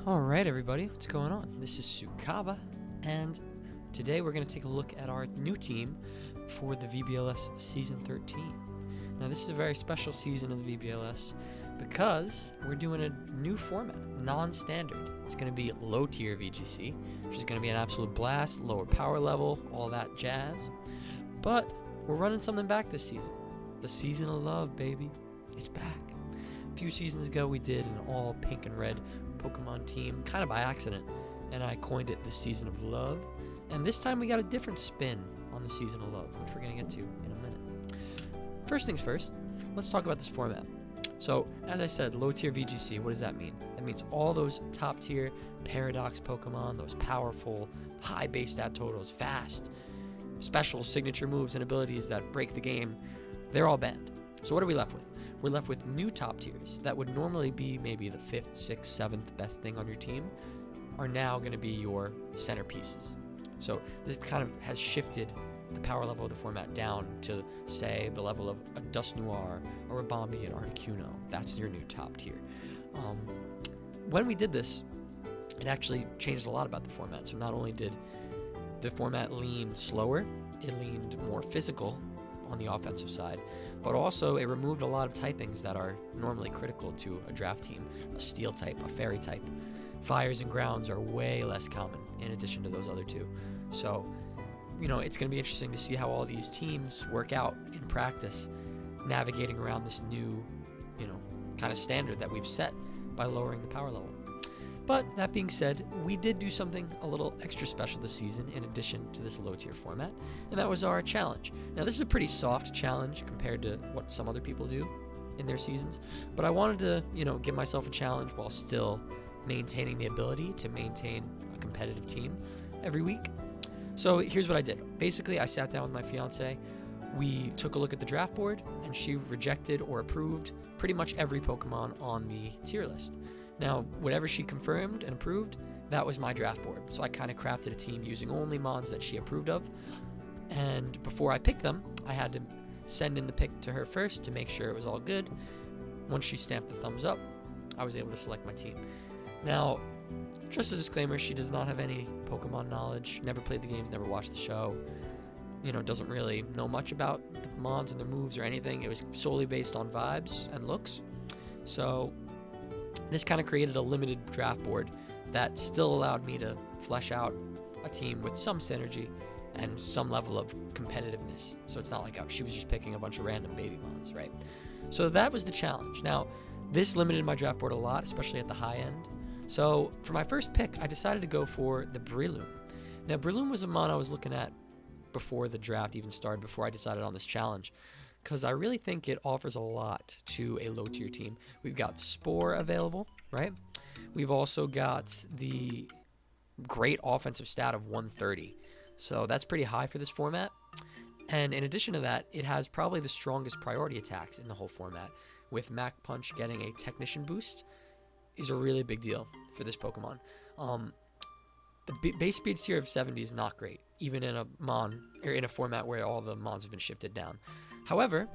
Alright everybody, what's going on? This is Sukaba, and today we're going to take a look at our new team for the VBL-S Season 13. Now this is a very special season of the VBL-S because we're doing a new format, non-standard. It's going to be low-tier VGC, which is going to be an absolute blast, lower power level, all that jazz. But we're running something back this season. The Season of Love, baby. It's back. A few seasons ago we did an all pink and red Pokemon team, kind of by accident, and I coined it the Season of Love. And this time we got a different spin on the Season of Love, which we're going to get to in a minute. First things first, let's talk about this format. So, as I said, low tier VGC, what does that mean? That means all those top tier Paradox Pokemon, those powerful, high base stat totals, fast, special signature moves and abilities that break the game, they're all banned. So what are we left with? We're left with new top tiers that would normally be maybe the 5th, 6th, 7th best thing on your team are now going to be your centerpieces. So this kind of has shifted the power level of the format down to, say, the level of a Dust Noir or a Bombi and Articuno. That's your new top tier. When we did this, it actually changed a lot about the format. So not only did the format lean slower, it leaned more physical on the offensive side, but also it removed a lot of typings that are normally critical to a draft team. A steel type, a fairy type. Fires and grounds are way less common in addition to those other two. So, it's going to be interesting to see how all these teams work out in practice, navigating around this new, kind of standard that we've set by lowering the power level. But that being said, we did do something a little extra special this season in addition to this low-tier format, and that was our challenge. Now, this is a pretty soft challenge compared to what some other people do in their seasons, but I wanted to, give myself a challenge while still maintaining the ability to maintain a competitive team every week. So here's what I did. Basically, I sat down with my fiance, we took a look at the draft board, and she rejected or approved pretty much every Pokemon on the tier list. Now, whatever she confirmed and approved, that was my draft board. So I kind of crafted a team using only mons that she approved of. And before I picked them, I had to send in the pick to her first to make sure it was all good. Once she stamped the thumbs up, I was able to select my team. Now, just a disclaimer, she does not have any Pokemon knowledge, never played the games, never watched the show, doesn't really know much about the mons and their moves or anything. It was solely based on vibes and looks. So this kind of created a limited draft board that still allowed me to flesh out a team with some synergy and some level of competitiveness. So it's not like she was just picking a bunch of random baby mons, right? So that was the challenge. Now, this limited my draft board a lot, especially at the high end. So for my first pick, I decided to go for the Breloom. Now, Breloom was a mon I was looking at before the draft even started, before I decided on this challenge, because I really think it offers a lot to a low-tier team. We've got Spore available, right? We've also got the great offensive stat of 130. So that's pretty high for this format. And in addition to that, it has probably the strongest priority attacks in the whole format, with Mach Punch getting a Technician boost is a really big deal for this Pokemon. The base speed tier of 70 is not great, even in a mon, or in a format where all the mons have been shifted down. However,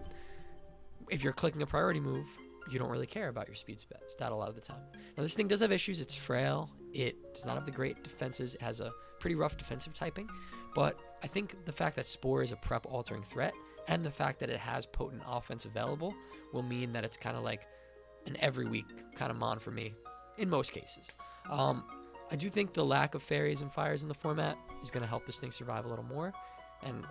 if you're clicking a priority move, you don't really care about your speed stat a lot of the time. Now, this thing does have issues. It's frail. It does not have the great defenses. It has a pretty rough defensive typing. But I think the fact that Spore is a prep-altering threat and the fact that it has potent offense available will mean that it's kind of like an every-week kind of mon for me in most cases. I do think the lack of fairies and fires in the format is going to help this thing survive a little more. And,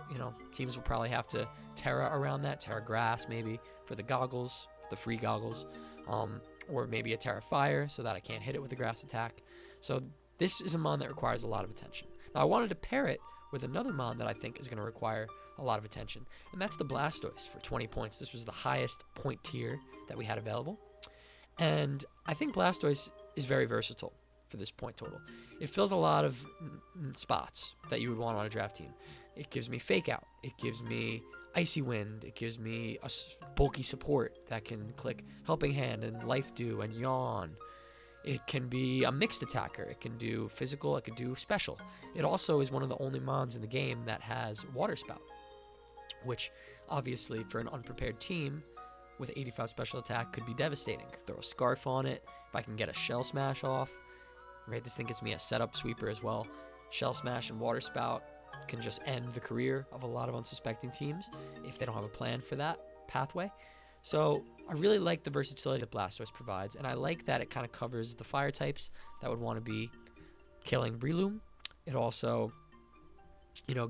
teams will probably have to Terra around that, Terra Grass maybe for the goggles, the free goggles, or maybe a Terra Fire so that I can't hit it with a grass attack. So this is a mon that requires a lot of attention. Now, I wanted to pair it with another mon that I think is going to require a lot of attention, and that's the Blastoise for 20 points. This was the highest point tier that we had available. And I think Blastoise is very versatile for this point total. It fills a lot of spots that you would want on a draft team. It gives me Fake Out. It gives me Icy Wind. It gives me a bulky support that can click Helping Hand and Life Dew and Yawn. It can be a mixed attacker. It can do physical. It can do special. It also is one of the only mons in the game that has Water Spout, which obviously for an unprepared team with 85 special attack could be devastating. Throw a Scarf on it. If I can get a Shell Smash off, right? This thing gives me a setup sweeper as well. Shell Smash and Water Spout can just end the career of a lot of unsuspecting teams if they don't have a plan for that pathway. So I really like the versatility that Blastoise provides, and I like that it kind of covers the fire types that would want to be killing Breloom. It also,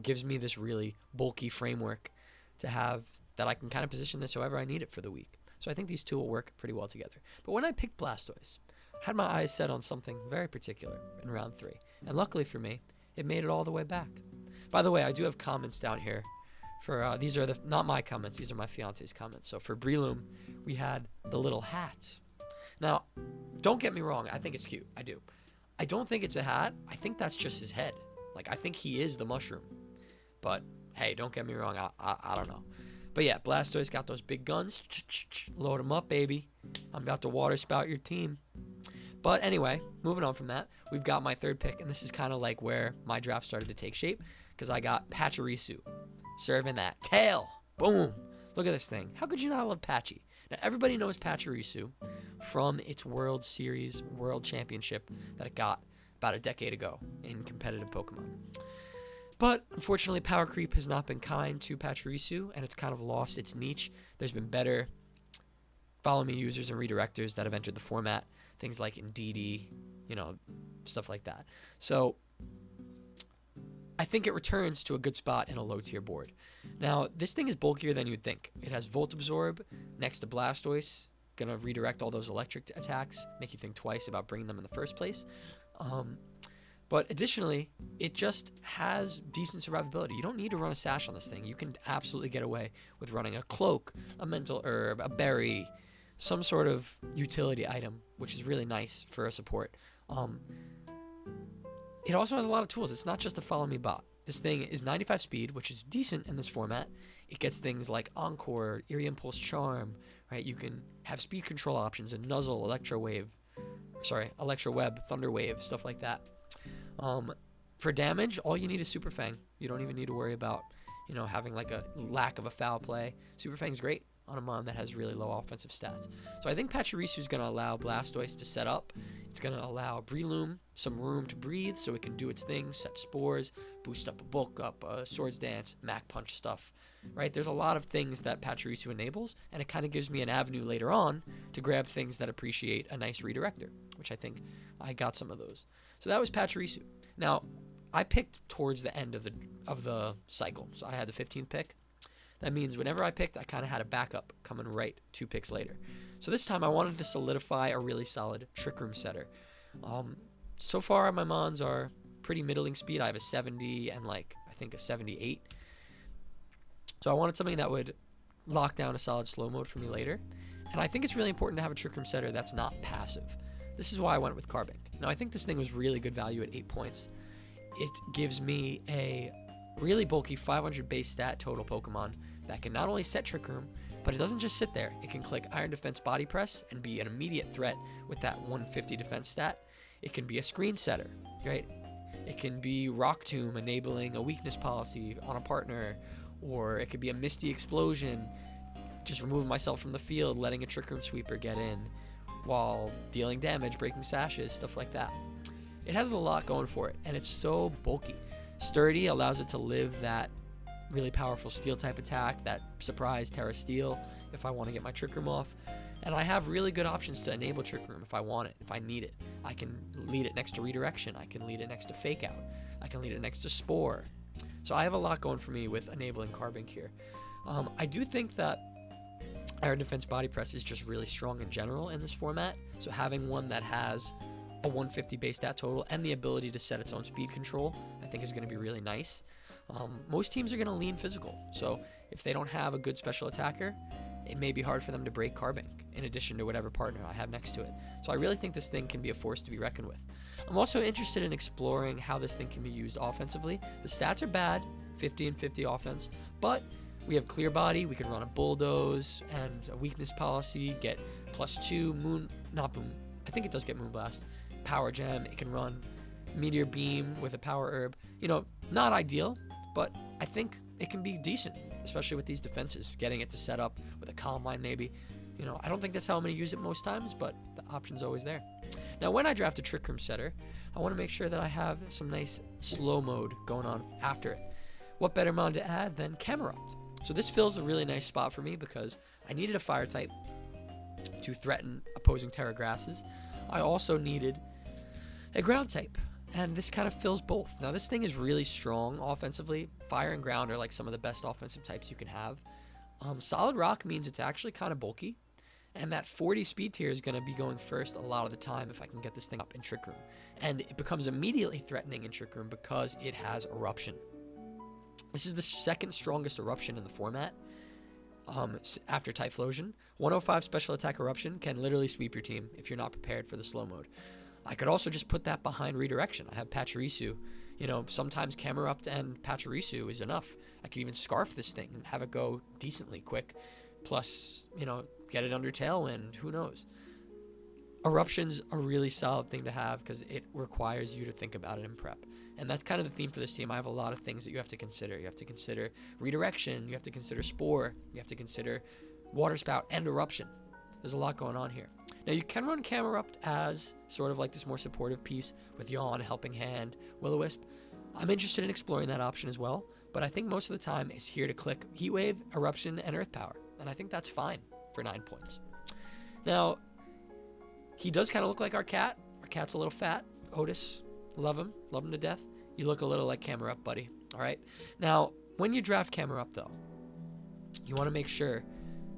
gives me this really bulky framework to have that I can kind of position this however I need it for the week. So I think these two will work pretty well together. But when I picked Blastoise, I had my eyes set on something very particular in round 3. And luckily for me, it made it all the way back. By the way, I do have comments down here. For these are not my comments, these are my fiance's comments. So for Breloom, we had the little hats. Now, don't get me wrong, I think it's cute. I do. I don't think it's a hat. I think that's just his head. Like, I think he is the mushroom. But hey, don't get me wrong, I don't know. But yeah, Blastoise got those big guns. Load them up, baby. I'm about to water spout your team. But anyway, moving on from that, we've got my third pick, and this is kind of like where my draft started to take shape, because I got Pachirisu serving that tail. Boom. Look at this thing. How could you not love Patchy? Now, everybody knows Pachirisu from its World Series World Championship that it got about a decade ago in competitive Pokemon. But unfortunately, power creep has not been kind to Pachirisu, and it's kind of lost its niche. There's been better follow me users and redirectors that have entered the format, things like Indeedee, stuff like that. So I think it returns to a good spot in a low tier board. Now, this thing is bulkier than you'd think. It has Volt Absorb next to Blastoise, gonna redirect all those electric attacks, make you think twice about bringing them in the first place. But additionally, it just has decent survivability. You don't need to run a sash on this thing. You can absolutely get away with running a cloak, a mental herb, a berry, some sort of utility item, which is really nice for a support. It also has a lot of tools. It's not just a follow me bot. This thing is 95 speed, which is decent in this format. It gets things like Encore, Eerie Impulse Charm, right? You can have speed control options and Nuzzle, Electro Web, Thunder Wave, stuff like that. For damage, all you need is Super Fang. You don't even need to worry about, having like a lack of a foul play. Super Fang's great on a mon that has really low offensive stats. So I think Pachirisu is going to allow Blastoise to set up. It's going to allow Breloom some room to breathe so it can do its thing, set spores, boost up a bulk up, Swords Dance, Mach Punch stuff, right? There's a lot of things that Pachirisu enables, and it kind of gives me an avenue later on to grab things that appreciate a nice redirector, which I think I got some of those. So that was Pachirisu. Now, I picked towards the end of the cycle, so I had the 15th pick. That means whenever I picked, I kind of had a backup coming right 2 picks later. So this time I wanted to solidify a really solid Trick Room setter. So far my mons are pretty middling speed. I have a 70 and I think a 78. So I wanted something that would lock down a solid slow mode for me later. And I think it's really important to have a Trick Room setter that's not passive. This is why I went with Carbink. Now I think this thing was really good value at 8 points. It gives me a really bulky 500 base stat total Pokemon that can not only set Trick Room, but it doesn't just sit there. It can click Iron Defense Body Press and be an immediate threat with that 150 defense stat. It can be a screen setter, right? It can be Rock Tomb, enabling a weakness policy on a partner, or it could be a Misty Explosion, just removing myself from the field, letting a Trick Room Sweeper get in while dealing damage, breaking sashes, stuff like that. It has a lot going for it, and it's so bulky. Sturdy allows it to live that really powerful steel type attack, that surprise Terra Steel if I want to get my Trick Room off. And I have really good options to enable Trick Room if I want it, if I need it. I can lead it next to Redirection. I can lead it next to Fake Out. I can lead it next to Spore. So I have a lot going for me with enabling Carbink here. I do think that Iron Defense Body Press is just really strong in general in this format. So having one that has a 150 base stat total and the ability to set its own speed control, I think is going to be really nice. Most teams are going to lean physical, so if they don't have a good special attacker, it may be hard for them to break Carbink, in addition to whatever partner I have next to it. So I really think this thing can be a force to be reckoned with. I'm also interested in exploring how this thing can be used offensively. The stats are bad, 50 and 50 offense, but we have Clear Body, we can run a Bulldoze and a weakness policy, get +2, I think it does get Moonblast, Power Gem, it can run Meteor Beam with a Power Herb. Not ideal, but I think it can be decent, especially with these defenses, getting it to set up with a Calm Mind maybe. I don't think that's how I'm going to use it most times, but the option's always there. Now, when I draft a Trick Room setter, I want to make sure that I have some nice slow mode going on after it. What better mod to add than Camerupt? So this fills a really nice spot for me because I needed a fire type to threaten opposing Terra Grasses. I also needed a ground type, and this kind of fills both. Now, this thing is really strong offensively. Fire and ground are like some of the best offensive types you can have. Solid rock means it's actually kind of bulky, and that 40 speed tier is going to be going first a lot of the time if I can get this thing up in Trick Room. And it becomes immediately threatening in Trick Room because it has Eruption. This is the second strongest Eruption in the format after Typhlosion. 105 special attack Eruption can literally sweep your team if you're not prepared for the slow mode. I could also just put that behind Redirection. I have Pachirisu. You know, sometimes Camerupt and Pachirisu is enough. I could even Scarf this thing and have it go decently quick. Plus, you know, get it under Tailwind. Who knows? Eruption's a really solid thing to have because it requires you to think about it in prep. And that's kind of the theme for this team. I have a lot of things that you have to consider. You have to consider Redirection. You have to consider Spore. You have to consider Water Spout and Eruption. There's a lot going on here. Now, you can run Camerupt as sort of like this more supportive piece with Yawn, Helping Hand, Will-O-Wisp. I'm interested in exploring that option as well, but I think most of the time it's here to click Heat Wave, Eruption, and Earth Power, and I think that's fine for 9 points. Now, he does kind of look like our cat. Our cat's a little fat. Otis, love him to death. You look a little like Camerupt, buddy, all right? Now, when you draft Camerupt, though, you want to make sure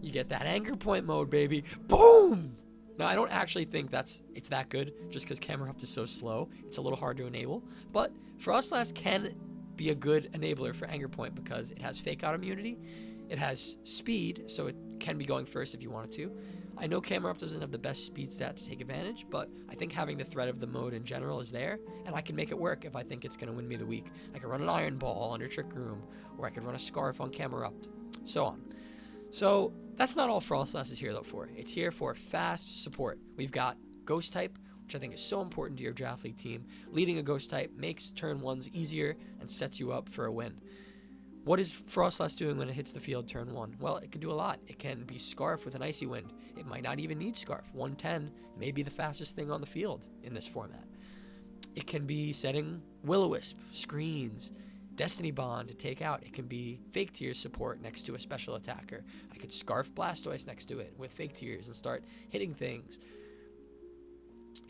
you get that anchor point mode, baby. Boom! Now, I don't actually think it's that good just because Camerupt is so slow. It's a little hard to enable. But Frostlass can be a good enabler for Anger Point because it has Fake Out immunity. It has speed, so it can be going first if you wanted to. I know Camerupt doesn't have the best speed stat to take advantage, but I think having the threat of the mode in general is there, and I can make it work if I think it's going to win me the week. I could run an Iron Ball under Trick Room, or I could run a Scarf on Camerupt, so on. So that's not all Frostlass is here though for. It's here for fast support. We've got Ghost type, which I think is so important to your draft league team. Leading a Ghost type makes turn ones easier and sets you up for a win. What is Frostlass doing when it hits the field turn 1? Well, it can do a lot. It can be Scarf with an Icy Wind. It might not even need Scarf. 110 may be the fastest thing on the field in this format. It can be setting Will-O-Wisp, Screens, Destiny Bond to take out. It can be Fake Tears support next to a special attacker. I could Scarf Blastoise next to it with Fake Tears and start hitting things.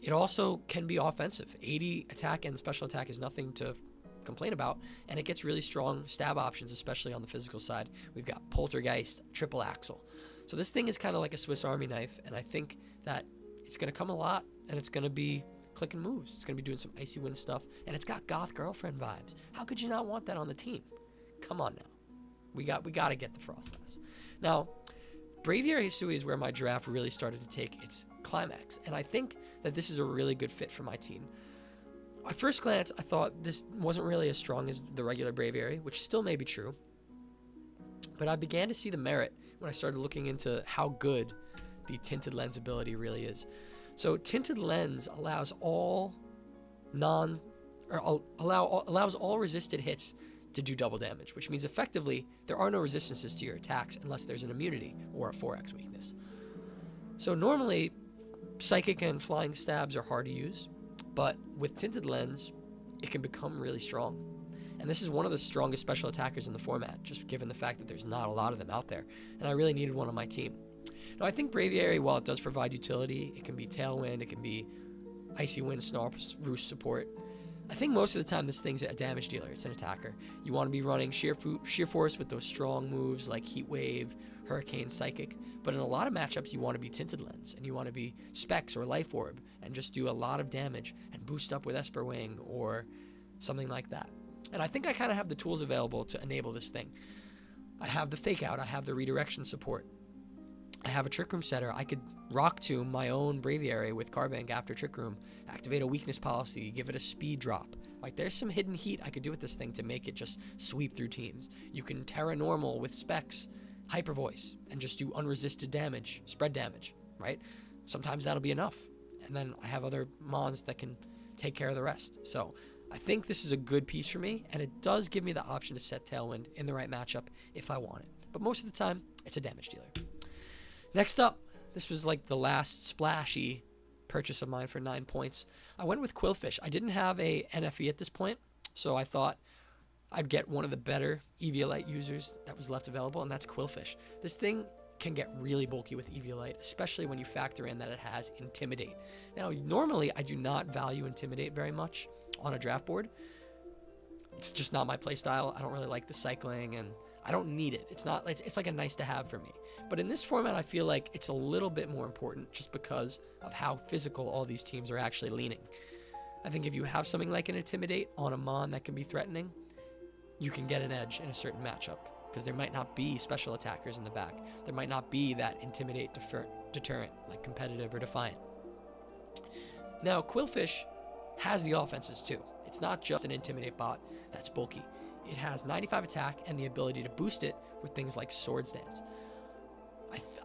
It also can be offensive. 80 attack and special attack is nothing to complain about, and it gets really strong stab options, especially on the physical side. We've got Poltergeist, Triple Axle. So this thing is kind of like a Swiss Army knife, and I think that it's going to come a lot, and it's going to be clicking moves. It's going to be doing some Icy Wind stuff, and it's got Goth Girlfriend vibes. How could you not want that on the team? Come on now. We got to get the Frostlass. Now, Braviary Hisui is where my draft really started to take its climax, and I think that this is a really good fit for my team. At first glance, I thought this wasn't really as strong as the regular Braviary, which still may be true, but I began to see the merit when I started looking into how good the Tinted Lens ability really is. So Tinted Lens allows all allows all resisted hits to do double damage, which means effectively there are no resistances to your attacks unless there's an immunity or a 4x weakness. So normally, Psychic and Flying Stabs are hard to use, but with Tinted Lens, it can become really strong. And this is one of the strongest special attackers in the format, just given the fact that there's not a lot of them out there, and I really needed one on my team. Now, I think Braviary, while it does provide utility, it can be Tailwind, it can be Icy Wind, Snarl, Roost support. I think most of the time this thing's a damage dealer. It's an attacker. You want to be running Sheer Force with those strong moves like Heat Wave, Hurricane, Psychic. But in a lot of matchups, you want to be Tinted Lens, and you want to be Specs or Life Orb, and just do a lot of damage and boost up with Esper Wing or something like that. And I think I kind of have the tools available to enable this thing. I have the Fake Out. I have the Redirection support. I have a Trick Room setter. I could Rock Tomb my own Braviary with Carbank after Trick Room, activate a weakness policy, give it a speed drop. Like, there's some hidden heat I could do with this thing to make it just sweep through teams. You can Terra Normal with Specs, Hyper Voice, and just do unresisted damage, spread damage, right? Sometimes that'll be enough. And then I have other mons that can take care of the rest. So I think this is a good piece for me, and it does give me the option to set Tailwind in the right matchup if I want it. But most of the time, it's a damage dealer. Next up, this was like the last splashy purchase of mine for 9 points. I went with Quillfish. I didn't have a NFE at this point, so I thought I'd get one of the better Eviolite users that was left available, and that's Quillfish. This thing can get really bulky with Eviolite, especially when you factor in that it has Intimidate. Now, normally I do not value Intimidate very much on a draft board. It's just not my playstyle. I don't really like the cycling, and I don't need it. It's like a nice to have for me. But in this format, I feel like it's a little bit more important just because of how physical all these teams are actually leaning. I think if you have something like an Intimidate on a Mon that can be threatening, you can get an edge in a certain matchup, because there might not be special attackers in the back. There might not be that Intimidate deterrent, like competitive or defiant. Now, Quillfish has the offenses too. It's not just an Intimidate bot that's bulky. It has 95 attack and the ability to boost it with things like Sword Dance.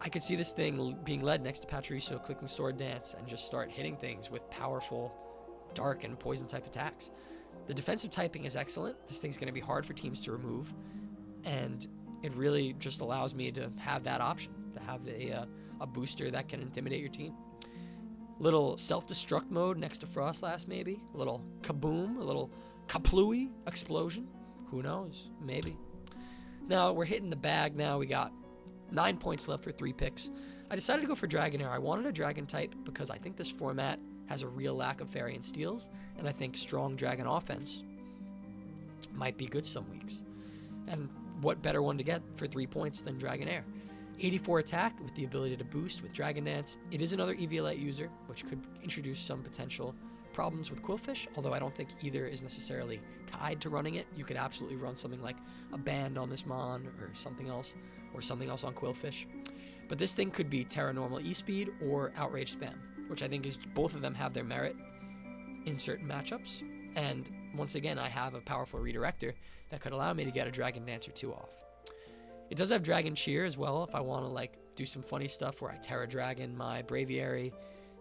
I could see this thing being led next to Pachirisu, clicking Sword Dance, and just start hitting things with powerful dark and poison type attacks. The defensive typing is excellent. This thing's going to be hard for teams to remove, and it really just allows me to have that option, to have a booster that can intimidate your team. Little self-destruct mode next to Frostlass, maybe. A little kaboom, a little kaplooey explosion. Who knows? Maybe. Now, we're hitting the bag now. We got 9 points left for 3 picks. I decided to go for Dragonair. I wanted a Dragon type because I think this format has a real lack of Fairy and Steels, and I think strong Dragon offense might be good some weeks. And what better one to get for 3 points than Dragonair? 84 attack with the ability to boost with Dragon Dance. It is another Eviolite user, which could introduce some potential problems with Quillfish, although I don't think either is necessarily tied to running it. You could absolutely run something like a Band on this Mon or something else on Quillfish. But this thing could be Terra Normal E-Speed or Outrage Spam, which I think is both of them have their merit in certain matchups. And once again, I have a powerful redirector that could allow me to get a Dragon Dance or 2 off. It does have Dragon Cheer as well if I want to like do some funny stuff where I Terra Dragon my Braviary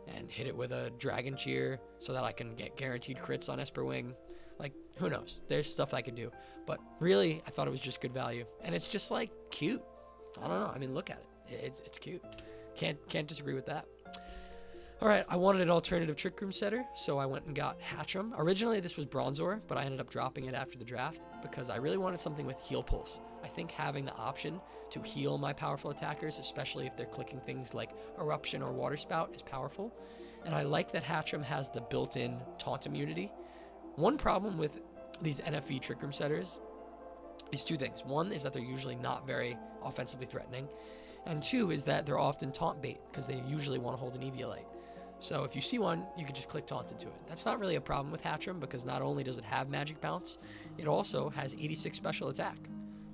and hit it with a Dragon Cheer so that I can get guaranteed crits on Esper Wing. Like, who knows? There's stuff I could do. But really, I thought it was just good value. And it's just like cute. I don't know. I mean, look at it. It's cute. Can't disagree with that. All right, I wanted an alternative Trick Room setter, so I went and got Hatcham. Originally, this was Bronzor, but I ended up dropping it after the draft because I really wanted something with Heal Pulse. I think having the option to heal my powerful attackers, especially if they're clicking things like Eruption or Water Spout, is powerful. And I like that Hatcham has the built-in taunt immunity. One problem with these NFE Trick Room setters is 2 things. One is that they're usually not very offensively threatening. And 2 is that they're often taunt bait because they usually want to hold an Eviolite. So if you see one, you can just click taunt into it. That's not really a problem with Hatcham because not only does it have Magic Bounce, it also has 86 special attack.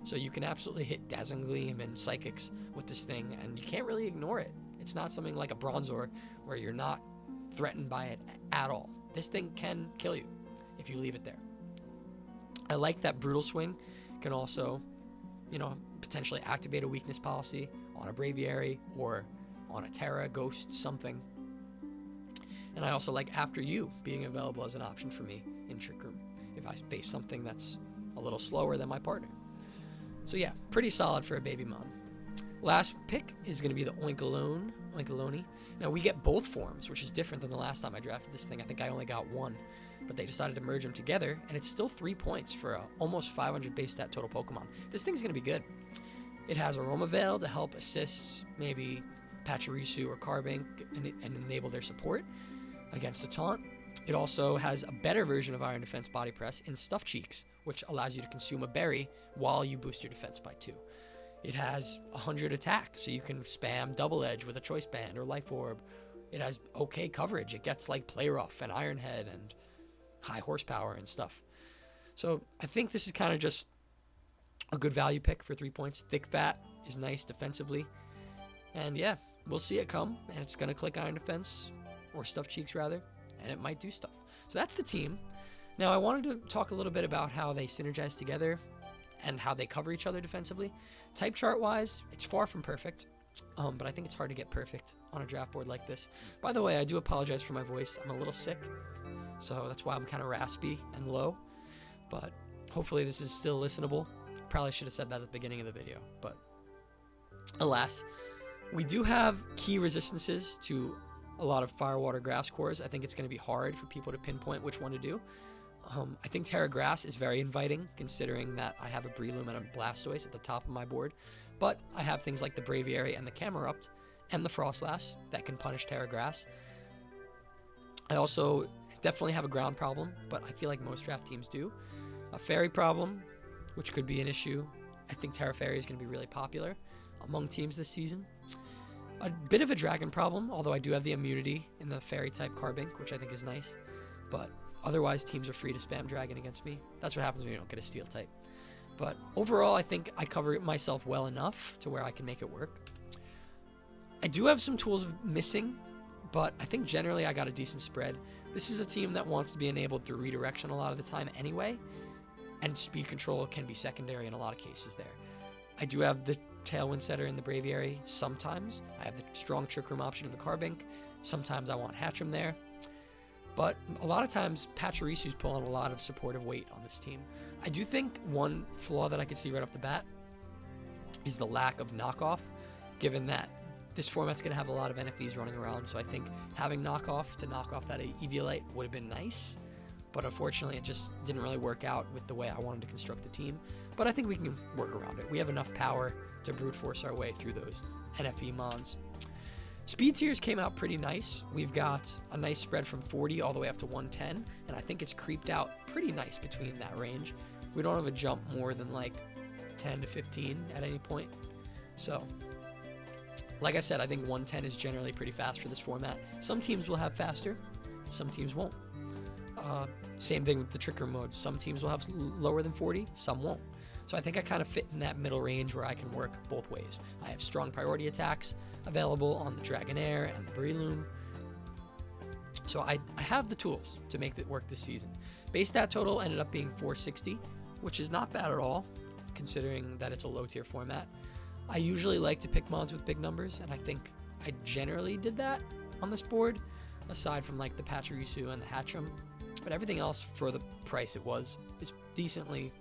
So you can absolutely hit Dazzling Gleam and Psychics with this thing, and you can't really ignore it. It's not something like a Bronzor where you're not threatened by it at all. This thing can kill you if you leave it there. I like that Brutal Swing can also, potentially activate a weakness policy on a Braviary or on a Terra, Ghost, something. And I also like After You being available as an option for me in Trick Room if I face something that's a little slower than my partner. So yeah, pretty solid for a baby Mon. Last pick is going to be the Oinkologne. Now we get both forms, which is different than the last time I drafted this thing. I think I only got 1, but they decided to merge them together, and it's still 3 points for a almost 500 base stat total Pokemon. This thing's going to be good. It has Aroma Veil to help assist maybe Pachirisu or Carbink and enable their support against a taunt. It also has a better version of Iron Defense Body Press in Stuffed Cheeks, which allows you to consume a berry while you boost your defense by 2. It has 100 attack, so you can spam Double Edge with a Choice Band or Life Orb. It has okay coverage. It gets like Play Rough and Iron Head and high horsepower and stuff. So I think this is kind of just a good value pick for 3 points. Thick Fat is nice defensively. And yeah, we'll see it come, and it's going to click Iron Defense, or Stuffed Cheeks rather, and it might do stuff. So that's the team. Now I wanted to talk a little bit about how they synergize together and how they cover each other defensively. Type chart wise, it's far from perfect, but I think it's hard to get perfect on a draft board like this. By the way, I do apologize for my voice. I'm a little sick, so that's why I'm kind of raspy and low, but hopefully this is still listenable. Probably should have said that at the beginning of the video, but alas. We do have key resistances to a lot of Firewater grass cores. I think it's going to be hard for people to pinpoint which one to do. I think Terra Grass is very inviting, considering that I have a Breloom and a Blastoise at the top of my board. But I have things like the Braviary and the Camerupt and the Frostlass that can punish Terra Grass. I also definitely have a ground problem, but I feel like most draft teams do. A Fairy problem, which could be an issue. I think Terra Fairy is going to be really popular among teams this season. A bit of a Dragon problem, although I do have the immunity in the Fairy-type Carbink, which I think is nice. But otherwise, teams are free to spam Dragon against me. That's what happens when you don't get a Steel type. But overall, I think I cover myself well enough to where I can make it work. I do have some tools missing, but I think generally I got a decent spread. This is a team that wants to be enabled through redirection a lot of the time anyway, and speed control can be secondary in a lot of cases there. I do have the Tailwind Setter in the Braviary sometimes. I have the strong Trick Room option in the Carbink. Sometimes I want Hatcham there. But a lot of times, Pachirisu's pulling a lot of supportive weight on this team. I do think one flaw that I could see right off the bat is the lack of knockoff, given that this format's going to have a lot of NFVs running around. So I think having knockoff to knock off that Eviolite would have been nice. But unfortunately, it just didn't really work out with the way I wanted to construct the team. But I think we can work around it. We have enough power to brute force our way through those NFV mons. Speed tiers came out pretty nice. We've got a nice spread from 40 all the way up to 110, and I think it's creeped out pretty nice between that range. We don't have a jump more than like 10 to 15 at any point. So, like I said, I think 110 is generally pretty fast for this format. Some teams will have faster, some teams won't. Same thing with the Trick Room mode. Some teams will have lower than 40, some won't. So I think I kind of fit in that middle range where I can work both ways. I have strong priority attacks available on the Dragonair and the Breloom. So I have the tools to make it work this season. Base stat total ended up being 460, which is not bad at all, considering that it's a low tier format. I usually like to pick mons with big numbers, and I think I generally did that on this board, aside from like the Pachirisu and the Hatcham. But everything else for the price it was is decently,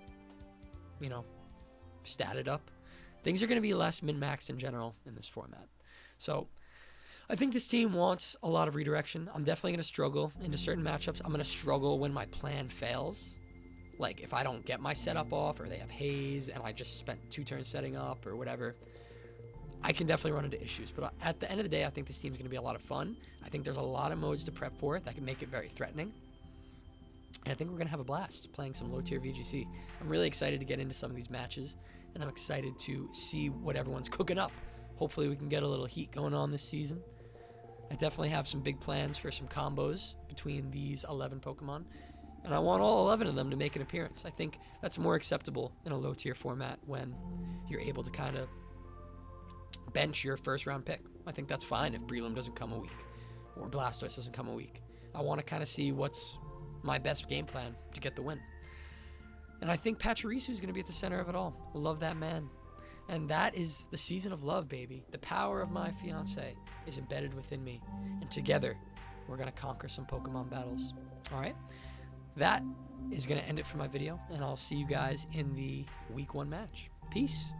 statted up. Things are going to be less min-maxed in general in this format. So I think this team wants a lot of redirection. I'm definitely going to struggle into certain matchups. I'm going to struggle when my plan fails. Like if I don't get my setup off, or they have haze and I just spent 2 turns setting up or whatever, I can definitely run into issues. But at the end of the day, I think this team's going to be a lot of fun. I think there's a lot of modes to prep for that can make it very threatening. And I think we're going to have a blast playing some low-tier VGC. I'm really excited to get into some of these matches, and I'm excited to see what everyone's cooking up. Hopefully we can get a little heat going on this season. I definitely have some big plans for some combos between these 11 Pokemon, and I want all 11 of them to make an appearance. I think that's more acceptable in a low-tier format when you're able to kind of bench your first-round pick. I think that's fine if Breloom doesn't come a week or Blastoise doesn't come a week. I want to kind of see what's my best game plan to get the win. And I think Pachirisu is going to be at the center of it all. I love that man. And that is the season of love, baby. The power of my fiance is embedded within me. And together, we're going to conquer some Pokemon battles. All right? That is going to end it for my video. And I'll see you guys in the Week 1 match. Peace.